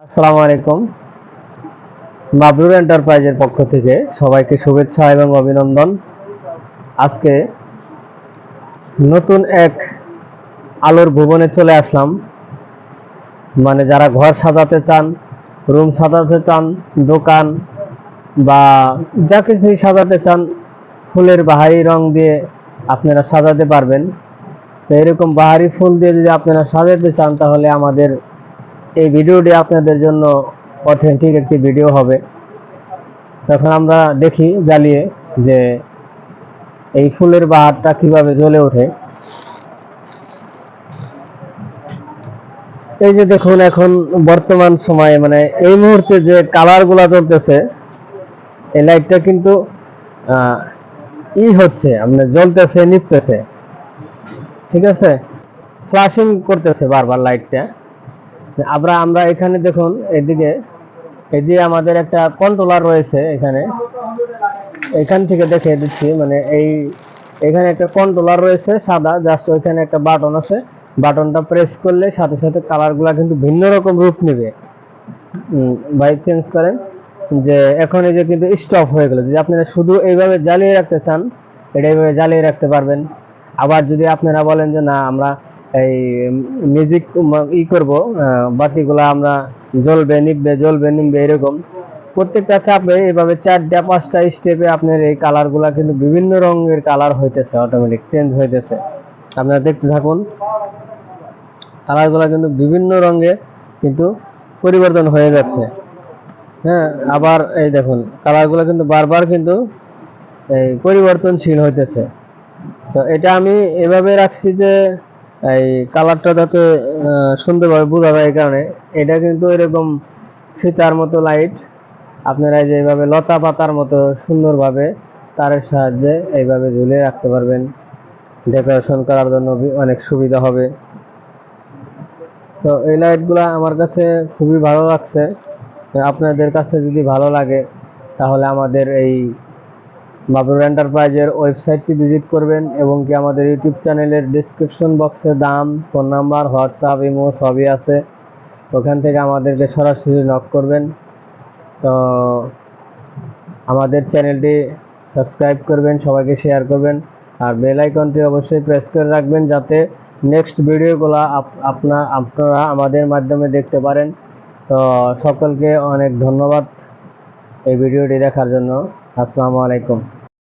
আসসালামু আলাইকুম। মাবরুর এন্টারপ্রাইজের পক্ষ থেকে সবাইকে শুভেচ্ছা এবং অভিনন্দন। আজকে নতুন এক আলোর ভুবনে চলে আসলাম। মানে যারা ঘর সাজাতে চান, রুম সাজাতে চান, দোকান বা যা কিছুই সাজাতে চান, ফুলের বাহারি রং দিয়ে আপনারা সাজাতে পারবেন। তো এরকম বাহারি ফুল দিয়ে যদি আপনারা সাজাতে চান, তাহলে আমাদের এই ভিডিওটি আপনাদের জন্য অথেন্টিক একটি ভিডিও হবে। তখন আমরা দেখি জ্বালিয়ে যে এই ফুলের বাহারটা কিভাবে জ্বলে ওঠে। এই যে দেখুন, এখন বর্তমান সময়ে মানে এই মুহূর্তে যে কালার গুলা জ্বলতেছে, এই লাইটটা কিন্তু হচ্ছে আপনার জ্বলতেছে, নিপতেছে, ঠিক আছে, ফ্ল্যাশিং করতেছে বারবার লাইটটা। আমরা এখানে দেখুন, এদিকে আমাদের একটা কন্ট্রোলার রয়েছে। এখান থেকে দেখিয়ে দিচ্ছি, মানে এখানে একটা কন্ট্রোলার রয়েছে সাদা, জাস্ট ওইখানে একটা বাটন আছে। বাটনটা প্রেস করলে সাথে সাথে কালারগুলা কিন্তু ভিন্ন রকম রূপ নেবে। ভাই চেঞ্জ করেন, যে এখন এই যে কিন্তু স্টপ হয়ে গেল। যদি আপনারা শুধু এইভাবে জ্বালিয়ে রাখতে চান, এটা এইভাবে জ্বালিয়ে রাখতে পারবেন। আবার যদি আপনারা বলেন যে না, আমরা এই মিউজিক করব, বাতিগুলা আমরা জ্বলবে নিববে এরকম প্রত্যেকটা চাপে এইভাবে 4টা 5টা স্টেপে আপনার এই কালারগুলা কিন্তু বিভিন্ন রঙের কালার হইতেছে, অটোমেটিক চেঞ্জ হইতেছে। আপনারা দেখতে থাকুন, কালারগুলা কিন্তু বিভিন্ন রঙে কিন্তু পরিবর্তন হয়ে যাচ্ছে। হ্যাঁ, আবার এই দেখুন, কালারগুলো কিন্তু বারবার কিন্তু এই পরিবর্তনশীল হইতেছে। তো এটা আমি এভাবে রাখছি যে এই কালারটা যাতে সুন্দরভাবে বোঝা যায়। এই কারণে এটা কিন্তু এরকম ফিতার মতো লাইট, আপনারা যে এইভাবে লতা পাতার মতো সুন্দরভাবে তারের সাহায্যে এইভাবে ঝুলিয়ে রাখতে পারবেন। ডেকোরেশন করার জন্য অনেক সুবিধা হবে। তো এই লাইটগুলা আমার কাছে খুবই ভালো লাগছে। আপনাদের কাছে যদি ভালো লাগে, তাহলে আমাদের এই মাবরুর এন্টারপ্রাইজের ওয়েবসাইটটি ভিজিট করবেন, এবং কি আমাদের ইউটিউব চ্যানেলের ডেসক্রিপশন বক্সে দাম, ফোন নাম্বার, হোয়াটসঅ্যাপ, ইমো সবই আছে। ওখান থেকে আমাদেরকে সরাসরি নক করবেন। তো আমাদের চ্যানেলটি সাবস্ক্রাইব করবেন, সবাইকে শেয়ার করবেন, আর বেল আইকনটি অবশ্যই প্রেস করে রাখবেন, যাতে নেক্সট ভিডিওগুলো আপনারা আমাদের মাধ্যমে দেখতে পারেন। তো সকলকে অনেক ধন্যবাদ এই ভিডিওটি দেখার জন্য। আসসালামু আলাইকুম।